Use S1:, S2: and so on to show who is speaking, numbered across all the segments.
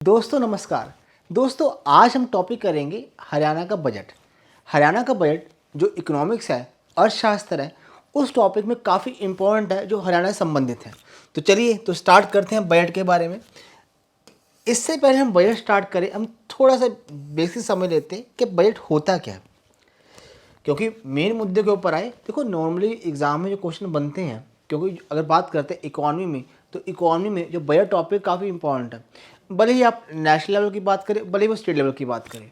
S1: दोस्तों नमस्कार। दोस्तों आज हम टॉपिक करेंगे हरियाणा का बजट। हरियाणा का बजट जो इकोनॉमिक्स है, अर्थशास्त्र है, उस टॉपिक में काफ़ी इम्पोर्टेंट है जो हरियाणा से संबंधित है। तो चलिए तो स्टार्ट करते हैं बजट के बारे में। इससे पहले हम बजट स्टार्ट करें, हम थोड़ा सा बेसिक समझ लेते हैं कि बजट होता क्या है, क्योंकि मेन मुद्दे के ऊपर आए। देखो नॉर्मली एग्जाम में जो क्वेश्चन बनते हैं, क्योंकि अगर बात करते हैं इकोनॉमी में, तो इकोनॉमी में जो बजट टॉपिक काफ़ी इंपॉर्टेंट है। भले ही आप नेशनल लेवल की बात करें, भले ही वो स्टेट लेवल की बात करें,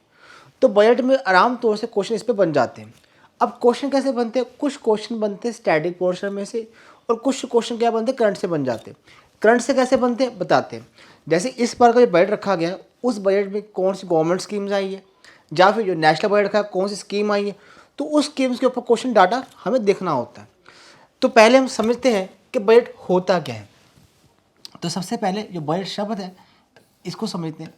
S1: तो बजट में आराम तौर से क्वेश्चन इस पर बन जाते हैं। अब क्वेश्चन कैसे बनते हैं? कुछ क्वेश्चन बनते हैं स्टैटिक पोर्शन में से, और कुछ क्वेश्चन क्या बनते हैं, करंट से बन जाते हैं। करंट से कैसे बनते हैं बताते हैं। जैसे इस बार का जो बजट रखा गया है, उस बजट में कौन सी गवर्नमेंट स्कीम्स आई है, या फिर जो नेशनल बजट रखा है कौन सी स्कीम आई है, तो उस स्कीम्स के ऊपर क्वेश्चन डाटा हमें देखना होता है। तो पहले हम समझते हैं कि बजट होता क्या है। तो सबसे पहले जो बजट शब्द है इसको समझते हैं।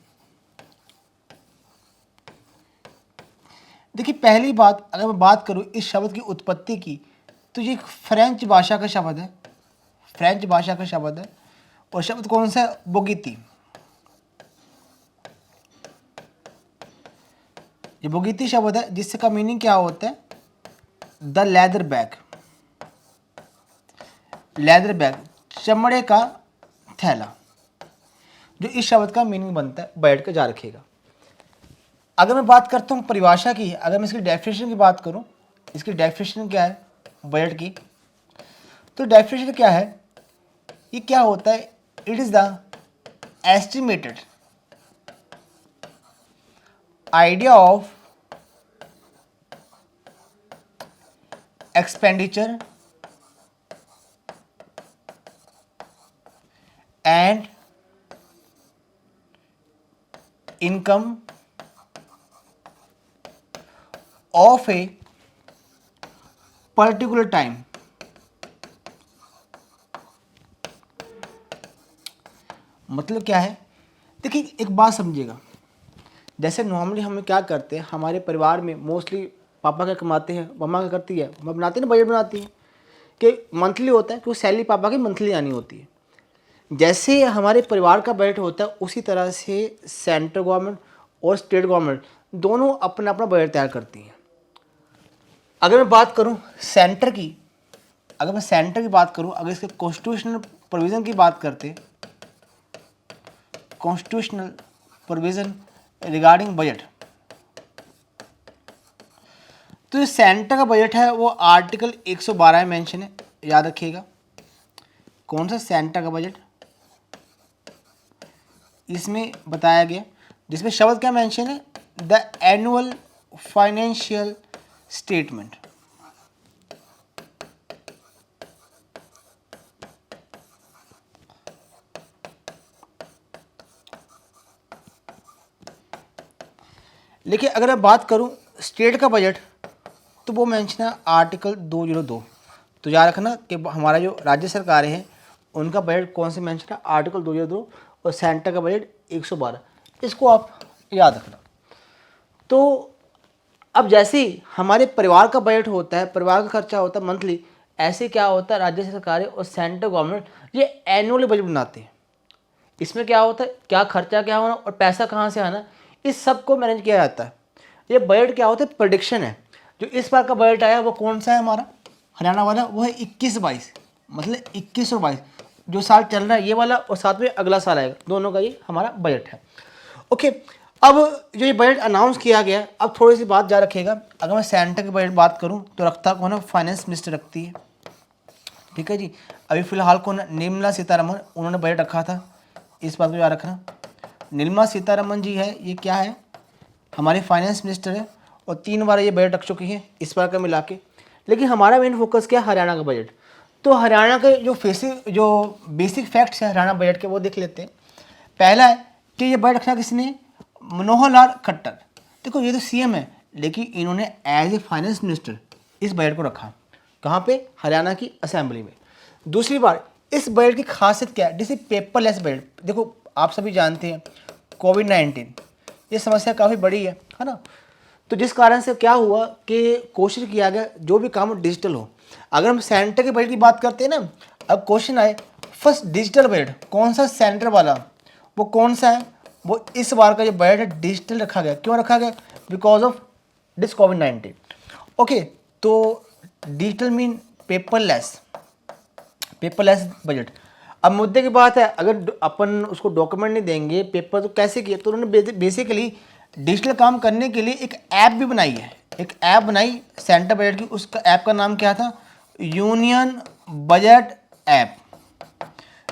S1: देखिए पहली बात, अगर मैं बात करूं इस शब्द की उत्पत्ति की, तो ये एक फ्रेंच भाषा का शब्द है। फ्रेंच भाषा का शब्द है, और शब्द कौन सा है? बोगीती। ये बोगीती शब्द है, जिससे का मीनिंग क्या होता है? The leather bag. Leather bag, चमड़े का थैला, जो इस शब्द का मीनिंग बनता है। बजट का जा रखेगा। अगर मैं बात करता हूँ परिभाषा की, अगर मैं इसकी डेफिनेशन की बात करूँ, इसकी डेफिनेशन क्या है बजट की, तो डेफिनेशन क्या है? ये क्या होता है? It is the estimated idea of expenditure and income of a particular time. मतलब क्या है? देखिए एक बात समझिएगा। जैसे नॉर्मली हम क्या करते हैं, हमारे परिवार में मोस्टली पापा क्या कमाते हैं, मम्मा क्या करती है, मम्मा बनाती है ना, बजट बनाती है कि मंथली होता है, क्योंकि सैलरी पापा की मंथली आनी होती है। जैसे हमारे परिवार का बजट होता है, उसी तरह से सेंट्रल गवर्नमेंट और स्टेट गवर्नमेंट दोनों अपना अपना बजट तैयार करती हैं। अगर मैं बात करूं सेंटर की, अगर मैं सेंटर की बात करूं, अगर इसके कॉन्स्टिट्यूशनल प्रोविज़न की बात करते, कॉन्स्टिट्यूशनल प्रोविज़न रिगार्डिंग बजट, तो जो सेंटर का बजट है वो आर्टिकल 112 में मेंशन है, याद रखिएगा। कौन सा? सेंटर का बजट। इसमें बताया गया, जिसमें शब्द क्या मेंशन है? The annual financial statement. लेकिन अगर मैं बात करूं स्टेट का बजट, तो वो मेंशन है आर्टिकल 202। तो याद रखना कि हमारा जो राज्य सरकारें हैं उनका बजट कौन से मेंशन है? आर्टिकल 202, और सेंटर का बजट 112। इसको आप याद रखना। तो अब जैसे ही हमारे परिवार का बजट होता है, परिवार का खर्चा होता है मंथली, ऐसे क्या होता है, राज्य सरकारें और सेंट्रल गवर्नमेंट ये एनुअली बजट बनाते हैं। इसमें क्या होता है, क्या खर्चा क्या होना और पैसा कहाँ से आना, इस सब को मैनेज किया जाता है। ये बजट क्या होता है? प्रेडिक्शन है। जो इस बार का बजट आया वो कौन सा है हमारा हरियाणा वाला? वो है 21-22, मतलब 21 और 22 जो साल चल रहा है ये वाला, और साथ में अगला साल आएगा, दोनों का ये हमारा बजट है। ओके, अब जो ये बजट अनाउंस किया गया, अब थोड़ी सी बात जा रखिएगा। अगर मैं सेंटर की बजट बात करूँ तो रखता कौन है? फाइनेंस मिनिस्टर रखती है, ठीक है जी। अभी फिलहाल कौन? निर्मला सीतारमन, उन्होंने बजट रखा था। इस बात को याद रखना, निर्मला सीतारमन जी है, ये क्या है? हमारे फाइनेंस मिनिस्टर है, और 3 बार ये बजट रख चुकी हैं इस बार का मिला के। लेकिन हमारा मेन फोकस क्या है? हरियाणा का बजट। तो हरियाणा के जो बेसिक फैक्ट्स हैं हरियाणा बजट के, वो देख लेते हैं। पहला है कि ये बजट रखा किसने? मनोहर लाल खट्टर। देखो ये तो सीएम है, लेकिन इन्होंने एज ए फाइनेंस मिनिस्टर इस बजट को रखा। कहाँ पे? हरियाणा की असेंबली में। दूसरी बात, इस बजट की खासियत क्या है? जैसे पेपरलेस बजट। देखो आप सभी जानते हैं कोविड-19 ये समस्या काफ़ी बड़ी है ना। तो जिस कारण से क्या हुआ कि कोशिश किया गया जो भी काम डिजिटल हो। अगर हम सेंटर के बजट की बात करते हैं ना, अब क्वेश्चन आए फर्स्ट डिजिटल बजट कौन सा सेंटर वाला, वो कौन सा है, वो इस बार का जो बजट है डिजिटल रखा गया। क्यों रखा गया? Because of this covid. Okay, तो डिजिटल मीन पेपरलेस बजट। अब मुद्दे की बात है, अगर अपन उसको डॉक्यूमेंट नहीं देंगे पेपर तो कैसे किया, तो उन्होंने बेसिकली डिजिटल काम करने के लिए एक ऐप भी बनाई है, एक ऐप बनाई सेंटर बजट की। उसका ऐप का नाम क्या था? Union budget app.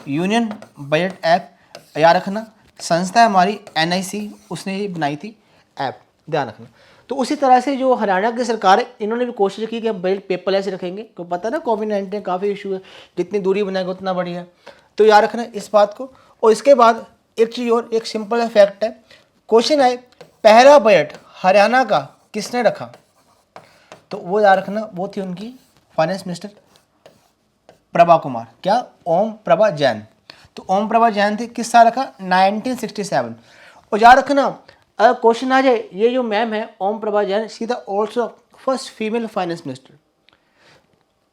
S1: Union budget app याद रखना, संस्था है हमारी NIC, उसने ये बनाई थी ऐप, ध्यान रखना। तो उसी तरह से जो हरियाणा की सरकार है, इन्होंने भी कोशिश की कि हम बजट पेपरलेस रखेंगे, क्योंकि पता है ना कोविड-19 काफ़ी इशू है, जितनी दूरी बनाएगा उतना बढ़िया। तो याद रखना इस बात को। और इसके बाद एक चीज़ और, एक सिंपल फैक्ट है, क्वेश्चन आए पहला बजट हरियाणा का किसने रखा, तो वो याद रखना वो थी उनकी फाइनेंस मिनिस्टर प्रभा कुमार। क्या? ओम प्रभा जैन। तो ओम प्रभा जैन थे, किस साल रखा? 1967। और याद रखना अगर क्वेश्चन आ जाए, ये जो मैम है Om Prabha Jain, she the also first female finance minister.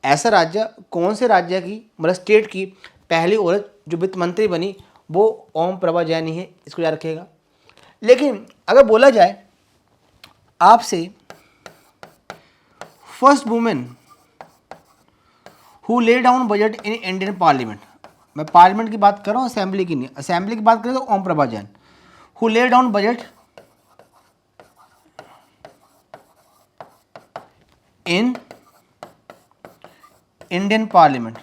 S1: ऐसा राज्य कौन से राज्य की, मतलब स्टेट की पहली औरत जो वित्त मंत्री बनी, वो ओम प्रभा जैन ही है, इसको याद रखिएगा। लेकिन अगर बोला जाए आपसे first women who lay down budget in Indian parliament, मैं पार्लियामेंट की बात कर रहा हूँ, असेंबली की नहीं। असेंबली की बात करें तो Om Prabha Jain, who lay down budget in Indian parliament.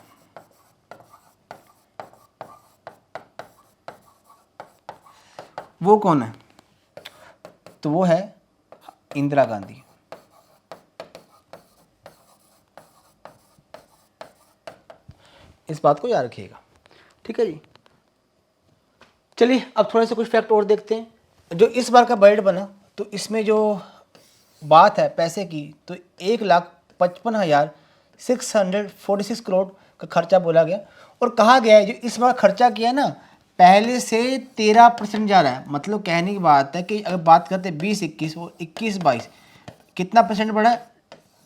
S1: वो कौन है? तो वो है इंदिरा गांधी। इस बात को याद रखिएगा, ठीक है जी। चलिए अब थोड़े से कुछ फैक्ट और देखते हैं। जो इस बार का बजट बना, तो इसमें जो बात है पैसे की, तो 1,55,646 करोड़ का खर्चा बोला गया। और कहा गया है जो इस बार खर्चा किया ना, पहले से 13% जा रहा है। मतलब कहने की बात है कि अगर बात करते हैं 20-21 और 21-22, कितना परसेंट बढ़ा है?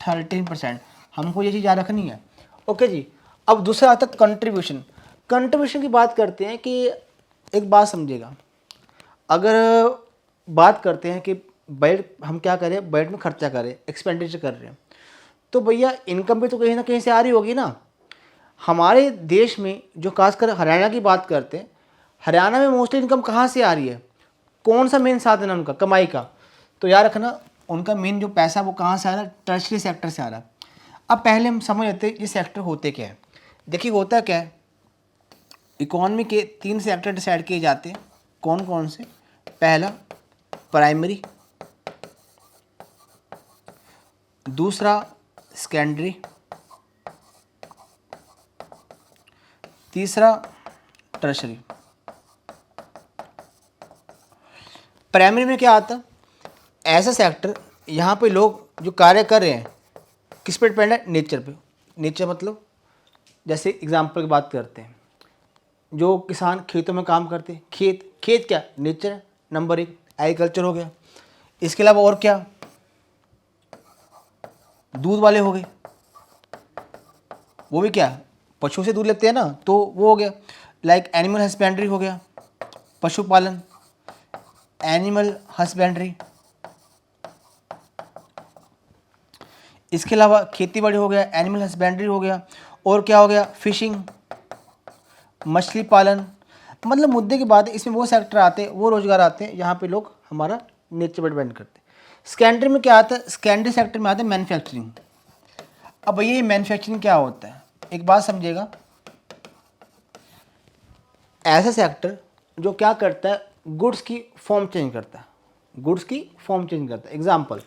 S1: 13%। हमको ये चीज़ याद रखनी है। ओके जी। अब दूसरा आता है कंट्रीब्यूशन की बात करते हैं कि एक बात समझिएगा, अगर बात करते हैं कि बजट हम क्या करें, बजट में खर्चा करें, एक्सपेंडिचर कर रहे हैं, तो भैया इनकम भी तो कहीं ना कहीं से आ रही होगी ना। हमारे देश में जो खासकर हरियाणा की बात करते हैं, हरियाणा में मोस्टली इनकम कहाँ से आ रही है, कौन सा मेन साधन है उनका कमाई का? तो याद रखना उनका मेन जो पैसा वो कहाँ से आ रहा है? टर्शरी सेक्टर से आ रहा है। अब पहले हम समझ लेते हैं ये सेक्टर होते क्या है। देखिए होता क्या है, इकोनॉमी के 3 सेक्टर डिसाइड किए जाते हैं। कौन कौन से? पहला प्राइमरी, दूसरा सेकेंडरी, तीसरा टर्शरी। प्राइमरी में क्या आता है? ऐसा सेक्टर यहाँ पे लोग जो कार्य कर रहे हैं किस पे डिपेंड है? नेचर पे। नेचर मतलब जैसे एग्जाम्पल की बात करते हैं, जो किसान खेतों में काम करते हैं, खेत क्या? नेचर है, नंबर 1 एग्रीकल्चर हो गया। इसके अलावा और क्या? दूध वाले हो गए, वो भी क्या? पशु से दूध लेते हैं ना, तो वो हो गया। लाइक एनिमल हस्बेंड्री हो गया, पशुपालन, एनिमल हस्बेंड्री। इसके अलावा खेती बाड़ी हो गया, एनिमल हस्बेंड्री हो गया, और क्या हो गया? फिशिंग, मछली पालन। मतलब मुद्दे की बात है, इसमें वो सेक्टर आते हैं, वो रोजगार आते हैं जहाँ पे लोग हमारा नेचर पर डिपेंड करते हैं। सेकेंडरी में क्या आता है? सेकेंडरी सेक्टर में आता है मैन्युफैक्चरिंग। अब ये मैन्युफैक्चरिंग क्या होता है, एक बात समझिएगा, ऐसा सेक्टर जो क्या करता है? गुड्स की फॉर्म चेंज करता है, गुड्स की फॉर्म चेंज करता है। एग्जाम्पल,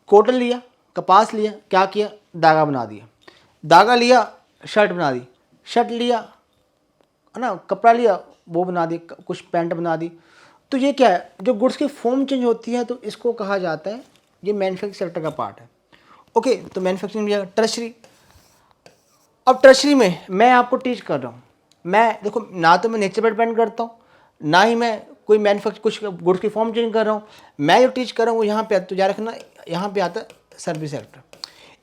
S1: कॉटन लिया, कपास लिया, क्या किया? धागा बना दिया, धागा लिया, शर्ट बना दी, शर्ट लिया है ना, कपड़ा लिया, वो बना दी, कुछ पैंट बना दी। तो ये क्या है? जो गुड्स की फॉर्म चेंज होती है, तो इसको कहा जाता है, ये मैन्युफैक्चरिंग सेक्टर का पार्ट है। ओके, तो मैन्युफैक्चरिंग में टर्शरी। अब टर्शरी में मैं आपको टीच कर रहा हूँ, मैं देखो ना तो मैं नेचर पर डिपेंड करता हूँ, ना ही मैं कोई मैन्युफैक्चर कुछ गुड्स की फॉर्म चेंज कर रहा हूँ, मैं जो टीच कर रहा हूँ वो यहाँ पे तो याद रखना यहाँ पे आता है सर्विस सेक्टर।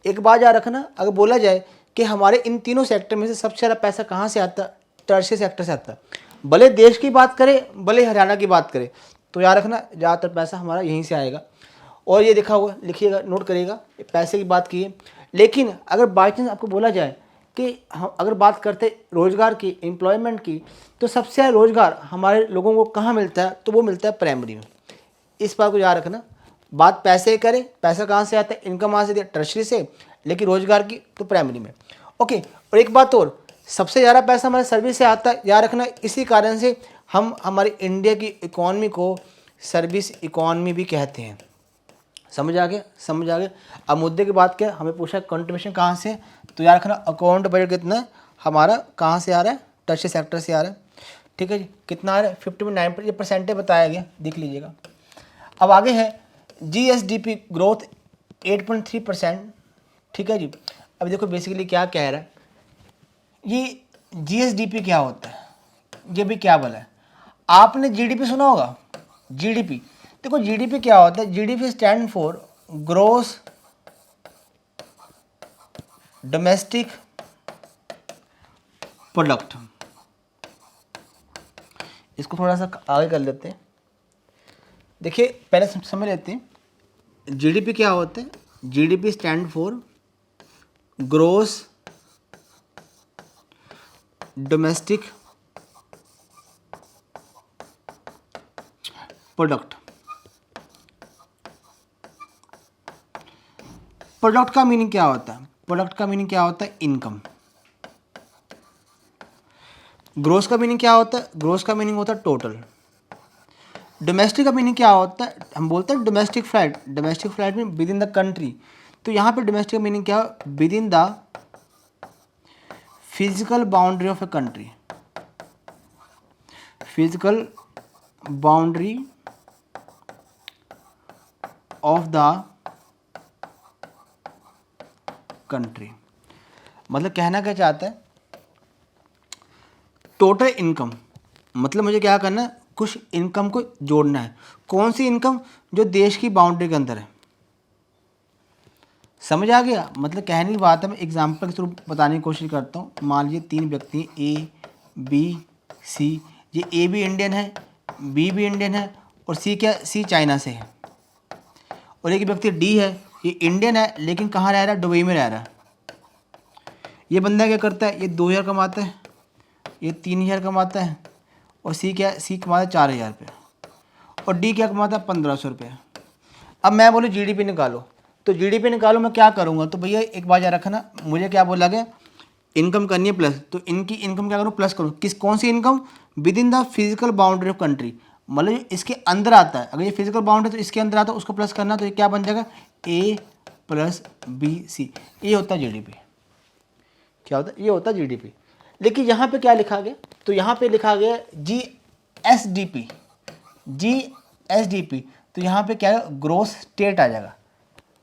S1: एक बात याद रखना, अगर बोला जाए कि हमारे इन तीनों सेक्टर में से सबसे ज़्यादा पैसा कहाँ से आता है, टर्शियरी सेक्टर से आता है। भले देश की बात करें, भले हरियाणा की बात करें, तो याद रखना ज़्यादातर पैसा हमारा यहीं से आएगा। और ये देखा होगा, लिखिएगा, नोट करिएगा, पैसे की बात की है। लेकिन अगर बाई चांस आपको बोला जाए कि हम अगर बात करते रोज़गार की, एम्प्लॉयमेंट की, तो सबसे ज़्यादा रोज़गार हमारे लोगों को कहाँ मिलता है, तो वो मिलता है प्राइमरी में। इस बात को याद रखना। बात पैसे करें, पैसा कहाँ से आता है, इनकम कहाँ से आती है, टर्शरी से, लेकिन रोज़गार की तो प्राइमरी में। ओके, और एक बात और, सबसे ज़्यादा पैसा हमारे सर्विस से आता है, याद रखना। इसी कारण से हम हमारी इंडिया की इकॉनमी को सर्विस इकॉनमी भी कहते हैं। समझ आ गया, समझ आ गया। अब मुद्दे की बात क्या, हमें पूछा कंट्रीब्यूशन कहाँ से, तो याद रखना अकाउंट बजट कितना है हमारा, कहाँ से आ रहा है, टर्शियरी सेक्टर से आ रहा है। ठीक है जी, कितना आ रहा है 59%, ये परसेंटेज बताया गया, देख लीजिएगा। अब आगे है GSDP ग्रोथ 8.3%। ठीक है जी। अब देखो बेसिकली क्या कह रहा है, ये GSDP क्या होता है, ये भी क्या बोला है। आपने GDP सुना होगा, GDP। देखो GDP क्या होता है, GDP stand for gross domestic product. इसको थोड़ा सा आगे कर लेते हैं। देखिए पहले समझ लेते हैं GDP क्या होता है। GDP stand for gross domestic product. Product का मीनिंग क्या होता है, प्रोडक्ट का मीनिंग क्या होता है, इनकम। ग्रोस का मीनिंग क्या होता है, ग्रोस का मीनिंग होता है टोटल। डोमेस्टिक का मीनिंग क्या होता है, हम बोलते हैं डोमेस्टिक फ्लाइट, डोमेस्टिक फ्लाइट में विद इन द कंट्री। तो यहाँ पे डोमेस्टिक का मीनिंग क्या है, with in the physical boundary of a country, physical boundary of the country. मतलब कहना क्या चाहता है, टोटल इनकम, मतलब मुझे क्या करना है, कुछ इनकम को जोड़ना है। कौन सी इनकम, जो देश की बाउंड्री के अंदर है। समझ आ गया, मतलब कहने की बात है, मैं एग्जांपल के थ्रू बताने की कोशिश करता हूँ। मान लीजिए 3 व्यक्ति A B C, ये A भी इंडियन है, B भी इंडियन है, और C क्या, C चाइना से है। और एक व्यक्ति D है, ये इंडियन है लेकिन कहाँ रह रहा है, दुबई में रह रहा है। ये बंदा क्या करता है, ये 2000 कमाता है, ये 3000 कमाता है, और C क्या, C कमाता है 4000 रुपये, और D क्या कमाता है 1500 रुपये। अब मैं बोलूँ GDP निकालो, तो GDP निकालो, मैं क्या करूँगा, तो भैया एक बात याद रखना, मुझे क्या बोला गया, इनकम करनी है प्लस, तो इनकी इनकम क्या करूँ, प्लस करूँ। किस, कौन सी income, within the physical boundary of country, मतलब इसके अंदर आता है। अगर ये फिजिकल बाउंड्री तो इसके अंदर आता है, उसको प्लस करना, तो ये क्या बन जाएगा, A + B C, ये होता है GDP। क्या होता है, ये होता है GDP। लेकिन यहाँ पे क्या लिखा गया, तो यहाँ पे लिखा गया GSDP, GSDP, तो यहाँ पे क्या है, ग्रोस स्टेट आ जाएगा।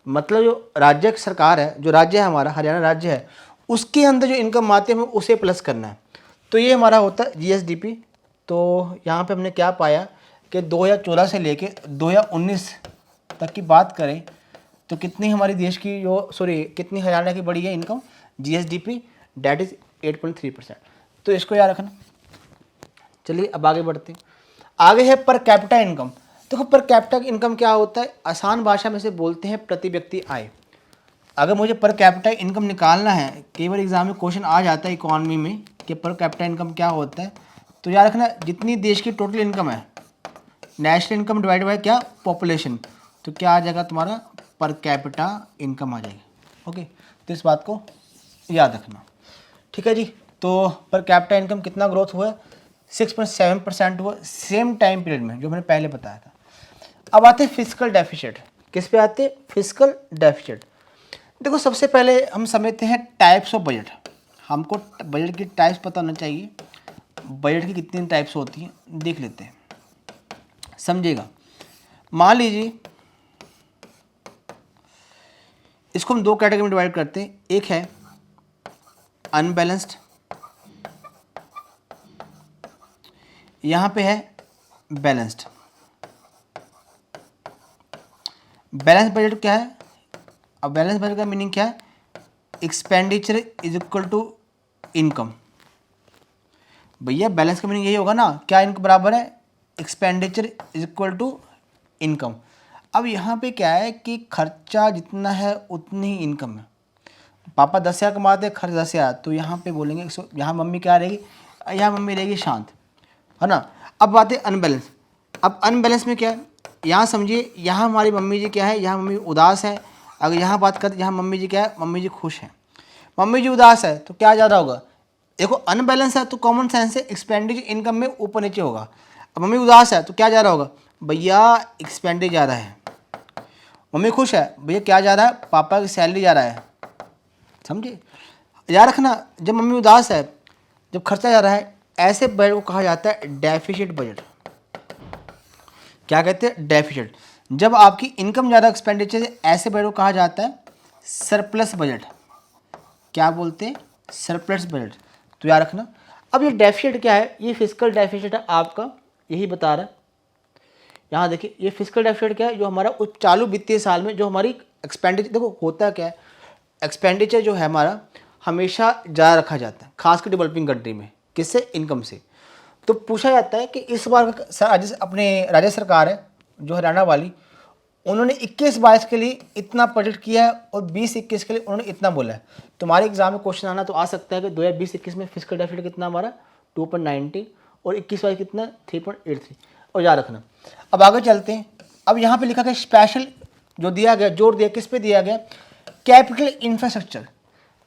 S1: मतलब जो राज्य सरकार है, जो राज्य है हमारा हरियाणा राज्य है, उसके अंदर जो इनकम आती है हमें उसे प्लस करना है। तो ये हमारा होता है GSDP। तो यहाँ पे हमने क्या पाया कि 2014 से लेके 2019 तक की बात करें तो कितनी हमारी देश की जो कितनी हरियाणा की बढ़ी है इनकम, GSDP डेट इज़ 8.3%। तो इसको याद रखना। चलिए अब आगे बढ़ते हैं। आगे है पर कैपिटा इनकम। देखो पर कैपिटा इनकम क्या होता है, आसान भाषा में से बोलते हैं प्रति व्यक्ति आय। अगर मुझे पर कैपिटा इनकम निकालना है, कई बार एग्जाम में क्वेश्चन आ जाता है इकोनॉमी में कि पर कैपिटा इनकम क्या होता है, तो याद रखना जितनी देश की टोटल इनकम है, नेशनल इनकम डिवाइड बाय क्या, पॉपुलेशन, तो क्या आ जाएगा तुम्हारा, पर कैपिटा इनकम आ जाएगी। ओके, तो इस बात को याद रखना। ठीक है जी। तो पर कैपिटा इनकम कितना ग्रोथ हुआ है, 6.7% हुआ सेम टाइम पीरियड में, जो मैंने पहले बताया था। अब आते हैं फिजिकल डेफिसिट। किस पे आते हैं, फिजिकल डेफिसिट। देखो सबसे पहले हम समझते हैं टाइप्स ऑफ बजट। हमको बजट की टाइप्स पता होना चाहिए, बजट की कितनी टाइप्स होती हैं देख लेते हैं, समझिएगा। मान लीजिए इसको हम 2 कैटेगरी में डिवाइड करते हैं। एक है अनबैलेंस्ड, यहाँ पे है बैलेंस्ड। बैलेंस बजट क्या है? अब बैलेंस बजट का मीनिंग क्या है? Expenditure is equal to income. भैया बैलेंस का मीनिंग यही होगा ना, क्या इनकम बराबर है? Expenditure is equal to income. अब यहाँ पे क्या है कि खर्चा जितना है उतनी ही इनकम है। पापा 10,000 कमाते हैं, खर्च 10,000, तो यहाँ पे बोलेंगे यहाँ मम्मी क्या रहेगी? यहाँ मम्मी रहेगी शांत, है ना। अब बात है अनबैलेंस। अब अनबैलेंस में क्या है? यहाँ समझिए, यहाँ हमारी मम्मी जी क्या है? यहाँ मम्मी उदास है। अगर यहाँ बात करते, यहाँ मम्मी जी क्या है? मम्मी जी खुश हैं। मम्मी जी उदास है तो क्या ज़्यादा होगा? देखो अनबैलेंस है तो कॉमन सेंस से एक्सपेंडिचर इनकम में ऊपर नीचे होगा। अब मम्मी उदास है तो क्या ज़्यादा होगा? भैया एक्सपेंडिचर ज़्यादा है। मम्मी खुश है, भैया क्या ज़्यादा है? पापा की सैलरी ज़्यादा है। समझे? याद रखना, जब मम्मी उदास है, जब खर्चा ज़्यादा है, ऐसे बजट को कहा जाता है डेफिसिट बजट। क्या कहते हैं? डेफिसिट। जब आपकी इनकम ज़्यादा एक्सपेंडिचर है, ऐसे बजट को कहा जाता है सरप्लस बजट। क्या बोलते हैं? Surplus budget. तो याद रखना। अब ये डेफिसिट क्या है? ये फिजिकल डेफिसिट है आपका, यही बता रहा है। यहाँ देखिए, ये फिजिकल डेफिसिट क्या है? जो हमारा उस चालू वित्तीय साल में जो हमारी एक्सपेंडिचर, देखो होता क्या है, एक्सपेंडिचर जो है हमारा हमेशा ज़्यादा रखा जाता है, खासकर डेवलपिंग कंट्री में। किससे? इनकम से। तो पूछा जाता है कि इस बार अपने राज्य सरकार है जो हरियाणा वाली, उन्होंने 21-22 के लिए इतना बजट किया है और 20-21 के लिए उन्होंने इतना बोला है। तुम्हारे एग्जाम में क्वेश्चन आना तो आ सकता है कि 2020-21 में फिजिकल डेफिसिट कितना हमारा 2.19 और 21-22 कितना 3.83। और याद रखना। अब आगे चलते हैं। अब यहाँ पे लिखा गया स्पेशल, जो दिया गया, जोर दिया किस पे दिया गया? Capital infrastructure.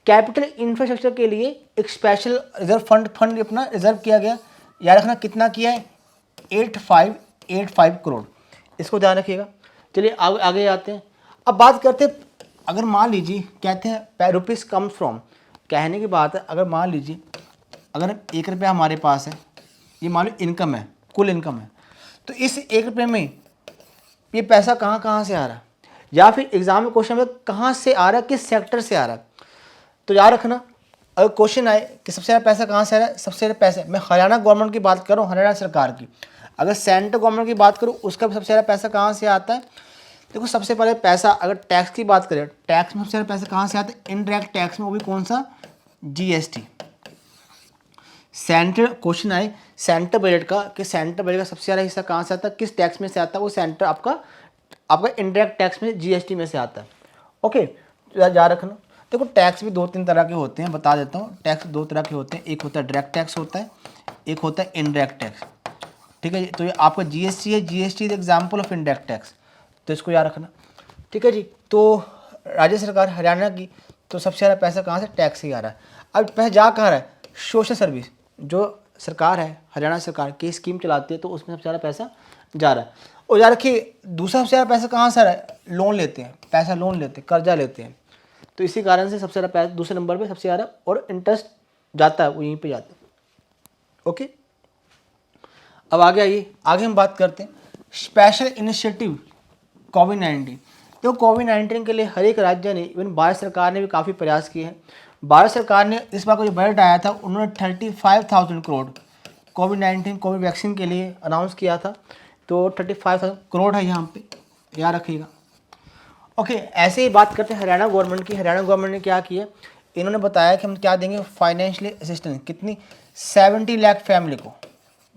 S1: कैपिटल इंफ्रास्ट्रक्चर के लिए एक स्पेशल रिजर्व फंड अपना रिजर्व किया गया। याद रखना कितना किया है? 8585 करोड़। इसको ध्यान रखिएगा। चलिए आगे आते हैं। अब बात करते हैं, अगर मान लीजिए कहते हैं रुपीज़ कम्स फ्रॉम, कहने की बात है, अगर मान लीजिए अगर 1 रुपया हमारे पास है, ये मान लो इनकम है, कुल इनकम है, तो इस 1 रुपये में ये पैसा कहाँ कहाँ से आ रहा है, या फिर एग्जाम में क्वेश्चन में कहाँ से आ रहा है, किस सेक्टर से आ रहा है। तो याद रखना, अगर क्वेश्चन आए कि सबसे ज़्यादा पैसा कहाँ से आ रहा है, सबसे ज़्यादा पैसा, मैं हरियाणा गवर्नमेंट की बात करूँ, हरियाणा सरकार की, अगर सेंट्रल गवर्नमेंट की बात करूँ उसका भी सबसे ज़्यादा पैसा कहाँ से आता है। देखो सबसे पहले पैसा, अगर टैक्स की बात करें, टैक्स में सबसे ज़्यादा पैसा कहाँ से आता है? इनडायरेक्ट टैक्स में, वो भी कौन सा? जीएसटी। सेंट्रल क्वेश्चन आए सेंट्रल बजट का कि सेंट्रल बजट का सबसे ज़्यादा हिस्सा कहाँ से आता है, किस टैक्स में से आता है? वो सेंट्रल आपका इनडायरेक्ट टैक्स में, जीएसटी में से आता है। ओके, याद रखना। देखो टैक्स भी 2-3 तरह के होते हैं, बता देता हूँ। टैक्स 2 तरह के होते हैं, एक होता है डायरेक्ट टैक्स होता है, एक होता है इनडायरेक्ट टैक्स। ठीक है जी, तो ये आपका जीएसटी है, GST is example of indirect tax, तो इसको याद रखना। ठीक है जी, तो राज्य सरकार हरियाणा की, तो सबसे ज़्यादा पैसा कहाँ से? टैक्स से ही आ रहा है। अब पैसा जा कहाँ रहा है? सोशल सर्विस, जो सरकार है हरियाणा सरकार की स्कीम चलाती है, तो उसमें सबसे ज़्यादा पैसा जा रहा है। और याद रखिए दूसरा सबसे ज़्यादा पैसा कहाँ से आ रहा है? लोन लेते हैं, पैसा लोन लेते हैं, कर्जा लेते हैं, तो इसी कारण से सबसे ज़्यादा पैसा दूसरे नंबर पे सबसे ज़्यादा, और इंटरेस्ट जाता है वो यहीं पे जाता है। ओके, अब आगे आइए, आगे हम बात करते हैं स्पेशल इनिशिएटिव कोविड-19। तो कोविड-19 के लिए हर एक राज्य ने, इवन भारत सरकार ने भी काफ़ी प्रयास किए हैं। भारत सरकार ने इस बार का जो बजट आया था, उन्होंने 35,000 करोड़ कोविड वैक्सीन के लिए अनाउंस किया था। तो 35,000 करोड़ है यहाँ पे, याद रखिएगा। ओके, ऐसे ही बात करते हैं हरियाणा गवर्नमेंट की। हरियाणा गवर्नमेंट ने क्या किया? इन्होंने बताया कि हम क्या देंगे फाइनेंशियली असिस्टेंस, कितनी? 70 लाख फैमिली को,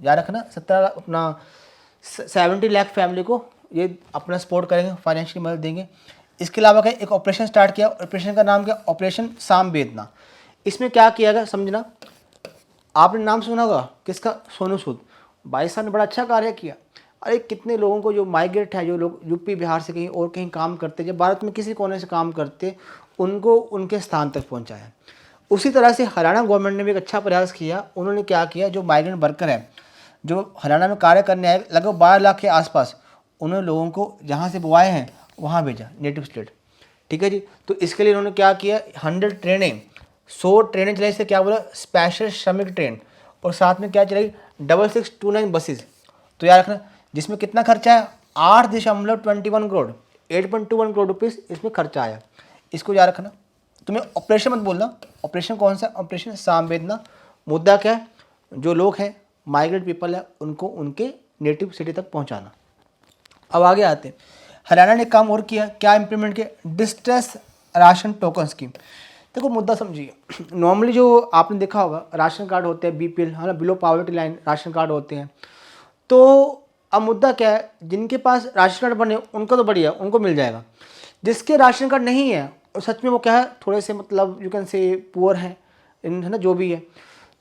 S1: याद रखना, 70 लाख फैमिली को ये अपना सपोर्ट करेंगे, फाइनेंशियली मदद देंगे। इसके अलावा क्या, एक ऑपरेशन स्टार्ट किया, ऑपरेशन का नाम क्या? ऑपरेशन सामवेदना। इसमें क्या किया गया समझना, आपने नाम सुना होगा किसका? सोनू सूद। भाई साहब ने बड़ा अच्छा कार्य किया। अरे कितने लोगों को जो माइग्रेट है, जो लोग यूपी बिहार से कहीं और कहीं काम करते, जब भारत में किसी कोने से काम करते, उनको उनके स्थान तक पहुंचाया। उसी तरह से हरियाणा गवर्नमेंट ने भी एक अच्छा प्रयास किया। उन्होंने क्या किया, जो माइग्रेंट वर्कर है जो हरियाणा में कार्य करने आए, लगभग 12 लाख के आसपास, उन्होंने लोगों को जहाँ से वो आए हैं वहाँ भेजा, नेटिव स्टेट। ठीक है जी, तो इसके लिए उन्होंने क्या किया, 100 ट्रेनें, 100 ट्रेनें चलाई। से क्या बोला? स्पेशल श्रमिक ट्रेन। और साथ में क्या चलाई? 6629 बसेस। तो याद रखना, जिसमें कितना खर्चा है? 8.21 करोड़, 8.21 करोड़ रुपीज़ इसमें खर्चा आया। इसको याद रखना। तुम्हें ऑपरेशन मत बोलना, ऑपरेशन कौन सा? ऑपरेशन सामवेदना। मुद्दा क्या है? जो लोग हैं माइग्रेट पीपल है, उनको उनके नेटिव सिटी तक पहुंचाना। अब आगे आते हैं, हरियाणा ने काम और किया, क्या इम्प्लीमेंट किया, डिस्ट्रेस राशन टोकन स्कीम। देखो मुद्दा समझिए, नॉर्मली जो आपने देखा होगा राशन कार्ड होते हैं बीपीएल, है ना, below poverty line ration card होते हैं। तो अब मुद्दा क्या है, जिनके पास राशन कार्ड बने उनको तो बढ़िया, उनको मिल जाएगा। जिसके राशन कार्ड नहीं है और सच में वो क्या है, थोड़े से मतलब यू कैन से पुअर हैं, है ना, जो भी है,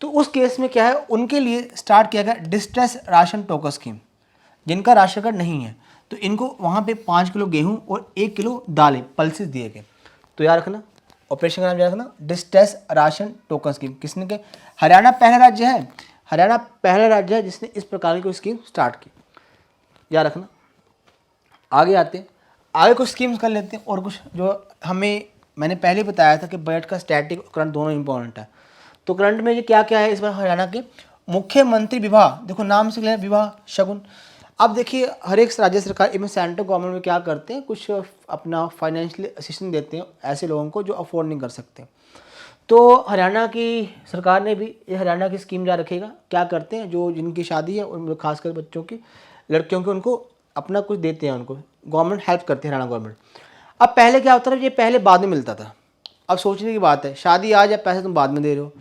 S1: तो उस केस में क्या है, उनके लिए स्टार्ट किया गया डिस्ट्रेस राशन टोकन स्कीम। जिनका राशन कार्ड नहीं है तो इनको वहाँ पे 5 किलो गेहूँ और 1 किलो दालें पल्सेस दिए गए। तो याद रखना, ऑपरेशन का नाम याद रखना, डिस्ट्रेस राशन टोकन स्कीम। किसने के, हरियाणा पहला राज्य है, हरियाणा पहला राज्य है जिसने इस प्रकार की कोई स्कीम स्टार्ट की, याद रखना। आगे आते हैं, आगे कुछ स्कीम्स कर लेते हैं और कुछ जो हमें, मैंने पहले बताया था कि बजट का स्टैटिक और करंट दोनों इंपॉर्टेंट है। तो करंट में ये क्या क्या है इस बार हरियाणा के, मुख्यमंत्री विवाह, देखो नाम से ले विवाह शगुन। अब देखिए हर एक राज्य सरकार इवन सेंट्रल गवर्नमेंट में क्या करते हैं, कुछ अपना फाइनेंशियल असिस्टेंस देते हैं ऐसे लोगों को जो अफोर्ड नहीं कर सकते। तो हरियाणा की सरकार ने भी ये हरियाणा की स्कीम जा रखेगा, क्या करते हैं, जो जिनकी शादी है उन खासकर बच्चों की, लड़कियों की, उनको अपना कुछ देते हैं, उनको गवर्नमेंट हेल्प करती है, हरियाणा गवर्नमेंट। अब पहले क्या होता था, ये पहले बाद में मिलता था। अब सोचने की बात है, शादी आज या पैसे तुम बाद में दे रहे हो,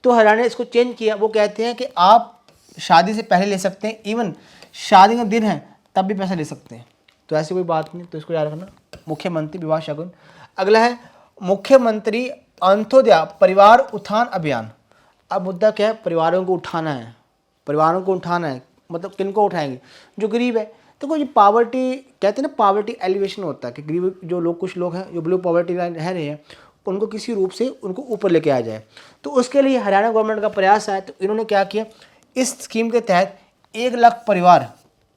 S1: तो हरियाणा ने इसको चेंज किया। वो कहते हैं कि आप शादी से पहले ले सकते हैं, इवन शादी का दिन है तब भी पैसा ले सकते हैं। तो ऐसी कोई बात नहीं, तो इसको याद रखना, मुख्यमंत्री विवाह शगुन। अगला है मुख्यमंत्री अंत्योदय परिवार उत्थान अभियान। अब मुद्दा क्या है, परिवारों को उठाना है, परिवारों को उठाना है, मतलब किन को उठाएंगे, जो गरीब है। तो ये पावर्टी कहते हैं ना, पावर्टी एलिवेशन होता है कि गरीब जो लोग, कुछ लोग हैं जो बिलो पॉवर्टी लाइन रह रहे हैं, उनको किसी रूप से उनको ऊपर लेके आ जाए। तो उसके लिए हरियाणा गवर्नमेंट का प्रयास है। तो इन्होंने क्या किया, इस स्कीम के तहत 1 लाख परिवार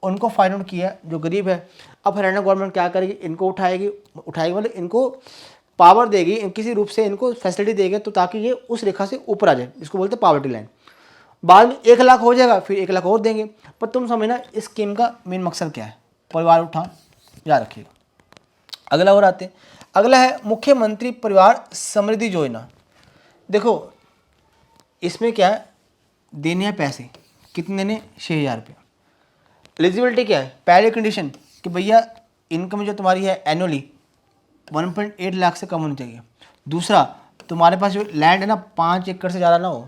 S1: उनको फाइंड आउट किया जो गरीब है। अब हरियाणा गवर्नमेंट क्या करेगी, इनको उठाएगी मतलब इनको पावर देगी, किसी रूप से इनको फैसिलिटी देगी, तो ताकि ये उस रेखा से ऊपर आ जाए, इसको बोलते हैं पावर्टी लाइन। बाद में 1 लाख हो जाएगा, फिर 1 लाख और देंगे। पर तुम समझना इस स्कीम का मेन मकसद क्या है, परिवार उठान, याद रखिएगा। अगला और आते हैं, अगला है मुख्यमंत्री परिवार समृद्धि योजना। देखो इसमें क्या है, देने हैं पैसे, कितने देने, 6,000 रुपये। एलिजिबिलिटी क्या है, पहले कंडीशन कि भैया इनकम जो तुम्हारी है एनुअली 1.8 लाख से कम होनी चाहिए। दूसरा, तुम्हारे पास जो लैंड है ना 5 एकड़ से ज़्यादा ना हो।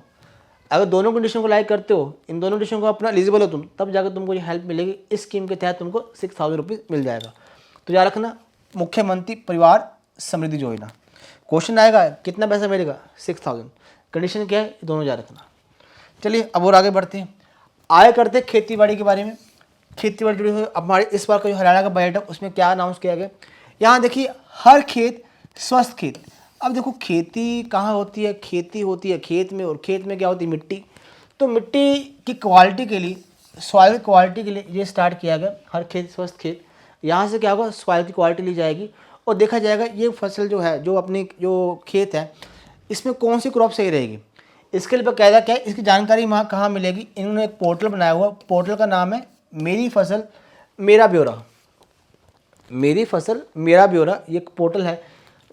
S1: अगर दोनों कंडीशन को लाइक करते हो, इन दोनों कंडीशन को अपना एलिजिबल हो तुम, तब जाकर तुमको ये हेल्प मिलेगी। इस स्कीम के तहत तुमको 6,000 रुपीज़ मिल जाएगा। तो याद रखना, मुख्यमंत्री परिवार समृद्धि योजना। क्वेश्चन आएगा कितना पैसा मिलेगा, 6,000। कंडीशन क्या है, दोनों याद रखना। चलिए अब और आगे बढ़ते हैं, आगे करते हैं खेती बाड़ी के बारे में। खेती बाड़ी जुड़ी हुई हमारे इस बार का जो हरियाणा का बजट है उसमें क्या अनाउंस किया गया, यहाँ देखिए, हर खेत स्वस्थ खेत। अब देखो खेती कहाँ होती है, खेती होती है खेत में, और खेत में क्या होती है, मिट्टी। तो मिट्टी की क्वालिटी के लिए, सॉइल क्वालिटी के लिए ये स्टार्ट किया गया, हर खेत स्वस्थ खेत। यहाँ से क्या होगा, सॉइल की क्वालिटी ली जाएगी और देखा जाएगा ये फसल जो है, जो अपनी जो खेत है, इसमें कौन सी क्रॉप सही रहेगी। इसके लिए बकायदा क्या है, इसकी जानकारी वहाँ कहाँ मिलेगी, इन्होंने एक पोर्टल बनाया हुआ, पोर्टल का नाम है मेरी फसल मेरा ब्यौरा। मेरी फसल मेरा ब्यौरा, ये एक पोर्टल है,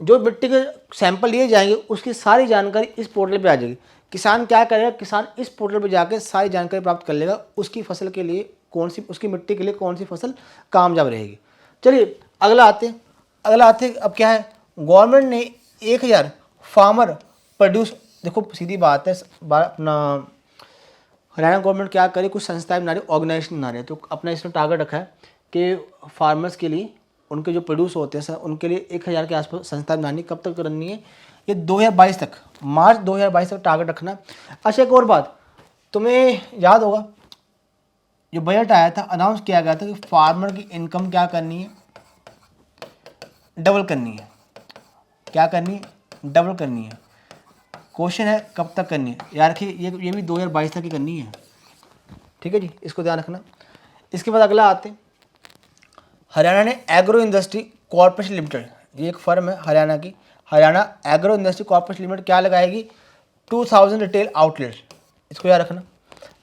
S1: जो मिट्टी के सैंपल लिए जाएंगे उसकी सारी जानकारी इस पोर्टल पे आ जाएगी। किसान क्या करेगा, किसान इस पोर्टल पे जाकर सारी जानकारी प्राप्त कर लेगा, उसकी फसल के लिए कौन सी, उसकी मिट्टी के लिए कौन सी फसल कामयाब रहेगी। चलिए अगला आते हैं, अब क्या है, गवर्नमेंट ने 1,000 फार्मर प्रोड्यूस। देखो सीधी बात है, अपना हरियाणा गवर्नमेंट क्या करे, कुछ संस्थाएं बना रही, ऑर्गेनाइजेशन बना रही है। तो अपना इसने टारगेट रखा है कि फार्मर्स के लिए, उनके जो प्रोड्यूस होते हैं सर, उनके लिए 1,000 के आसपास संस्था बनानी। कब तक करनी है, ये 2022 तक, मार्च 2022 तक टारगेट रखना। अच्छा एक और बात, तुम्हें याद होगा जो बजट आया था, अनाउंस किया गया था कि फार्मर की इनकम क्या करनी है, डबल करनी है। क्या करनी है, डबल करनी है। क्वेश्चन है कब तक करनी है, यार रखिए ये भी 2022 तक ही करनी है, ठीक है जी, इसको ध्यान रखना। इसके बाद अगला आते हैं, हरियाणा ने एग्रो इंडस्ट्री कॉर्पोरेशन लिमिटेड, ये एक फर्म है हरियाणा की, Haryana agro industry corporation limited क्या लगाएगी, 2000 रिटेल आउटलेट, इसको याद रखना।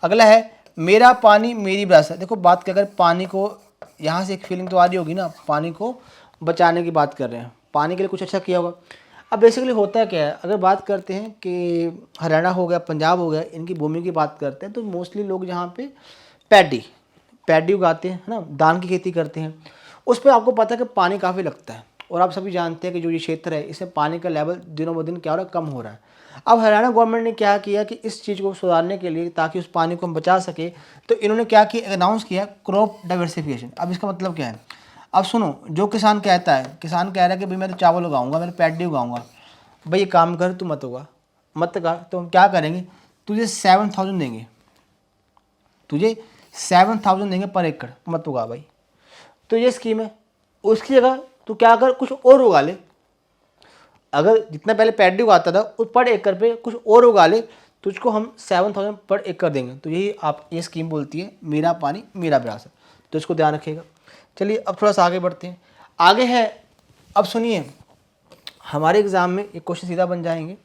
S1: अगला है मेरा पानी मेरी विरासत। देखो बात क्या करें, पानी को, यहाँ से एक फीलिंग तो आ रही होगी ना, पानी को बचाने की बात कर रहे हैं, पानी के लिए कुछ अच्छा किया होगा। अब बेसिकली होता है क्या है, अगर बात करते हैं कि हरियाणा हो गया, पंजाब हो गया, इनकी भूमि की बात करते हैं, तो मोस्टली लोग यहाँ पे पैडी पैडी उगाते हैं, है ना, धान की खेती करते हैं, उस पर आपको पता है कि पानी काफ़ी लगता है। और आप सभी जानते हैं कि जो ये क्षेत्र है इसमें पानी का लेवल दिनों ब दिन क्या हो रहा है, कम हो रहा है। अब हरियाणा गवर्नमेंट ने क्या किया कि इस चीज़ को सुधारने के लिए, ताकि उस पानी को हम बचा सके, तो इन्होंने क्या किया, अनाउंस किया क्रॉप डाइवर्सिफिकेशन। अब इसका मतलब क्या है, अब सुनो, जो किसान कहता है, किसान कह रहा है कि भाई मैं तो चावल उगाऊंगा, मैं पैडी उगाऊंगा, भाई ये काम कर, तू मत उगा, मत कर, तो हम क्या करेंगे, तुझे 7,000 देंगे, तुझे 7,000 देंगे पर एकड़, मत उगा भाई। तो ये स्कीम है। उसकी जगह तू क्या कर, कुछ और उगा ले। अगर जितना पहले पैडी उगाता था उस पर एकड़ पे कुछ और उगा ले, तुझको हम 7,000 पर एकड़ देंगे। तो यही आप ये स्कीम बोलती है, मेरा पानी मेरा विरासत। तो इसको ध्यान रखिएगा। चलिए अब थोड़ा सा आगे बढ़ते हैं। आगे है, अब सुनिए, हमारे एग्जाम में एक क्वेश्चन सीधा बन जाएंगे,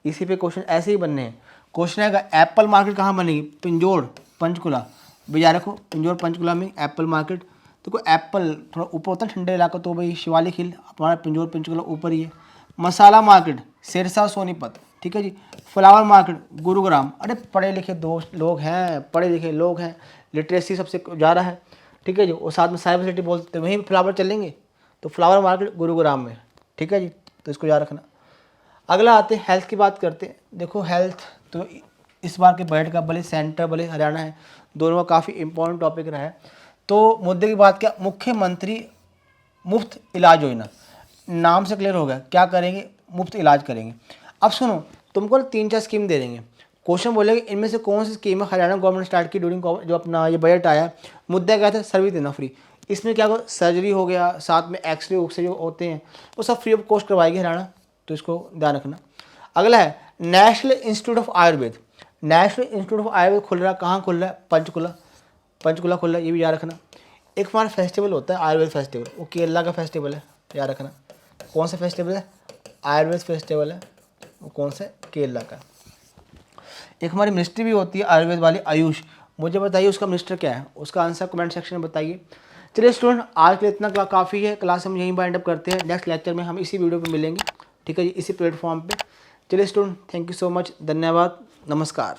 S1: इसी पे क्वेश्चन ऐसे ही बनने हैं। क्वेश्चन आएगा, एप्पल मार्केट कहाँ बनेगी, पिंजौर पंचकुला। भैया रखो, पिंजौर पंचकुला में एप्पल मार्केट। तो कोई एप्पल थोड़ा ऊपर होता है ठंडे इलाका, तो भाई शिवालिक हिल, हमारा पिंजौर पंचकुला ऊपर ही है। मसाला मार्केट सिरसा सोनीपत, ठीक है जी। Flower market Gurugram. अरे पढ़े लिखे दोस्त लोग हैं, पढ़े लिखे लोग हैं, लिटरेसी सबसे ज़्यादा है, ठीक है जी। और साथ में साइबर सिटी बोलते हैं, वहीं फ्लावर चलेंगे, तो फ्लावर मार्केट गुरुग्राम में, ठीक है जी। तो इसको याद रखना। अगला आते हैं, हेल्थ की बात करते हैं। देखो हेल्थ तो इस बार के बजट का, भले सेंटर भले हरियाणा है, दोनों का काफ़ी इंपॉर्टेंट टॉपिक रहा है। तो मुद्दे की बात क्या, मुख्यमंत्री मुफ्त इलाज योजना, नाम से क्लियर हो गया, क्या करेंगे, मुफ्त इलाज करेंगे। अब सुनो, तुमको 3-4 स्कीम दे देंगे, क्वेश्चन बोलेंगे इनमें से कौन सी स्कीम है हरियाणा गवर्नमेंट स्टार्ट की ड्यूरिंग जो अपना ये बजट आया। मुद्दा क्या था, सर्विस देना फ्री। इसमें क्या होगा, सर्जरी हो गया, साथ में एक्सरे उक्सरे जो होते हैं वो सब फ्री ऑफ कॉस्ट करवाएगी हरियाणा, तो इसको ध्यान रखना। अगला है national institute of Ayurveda. National institute of Ayurveda खुल रहा है, कहाँ खुल रहा है, पंचकुला, पंचकुला खुल रहा है, ये भी याद रखना। एक हमारा फेस्टिवल होता है आयुर्वेद फेस्टिवल, वो केरला का फेस्टिवल है, याद रखना। कौन सा फेस्टिवल है, आयुर्वेद फेस्टिवल है, वो कौन सा, केरला का। एक हमारी मिनिस्ट्री भी होती है आयुर्वेद वाली, आयुष, मुझे बताइए उसका मिनिस्टर क्या है, उसका आंसर कमेंट सेक्शन में बताइए। चलिए स्टूडेंट, आज के लिए इतना काफ़ी है, क्लास हम यहीं बाइंड अप करते हैं। नेक्स्ट लेक्चर में हम इसी वीडियो पे मिलेंगे, ठीक है जी, इसी प्लेटफॉर्म पे। चलिए student, thank you so much, धन्यवाद, नमस्कार।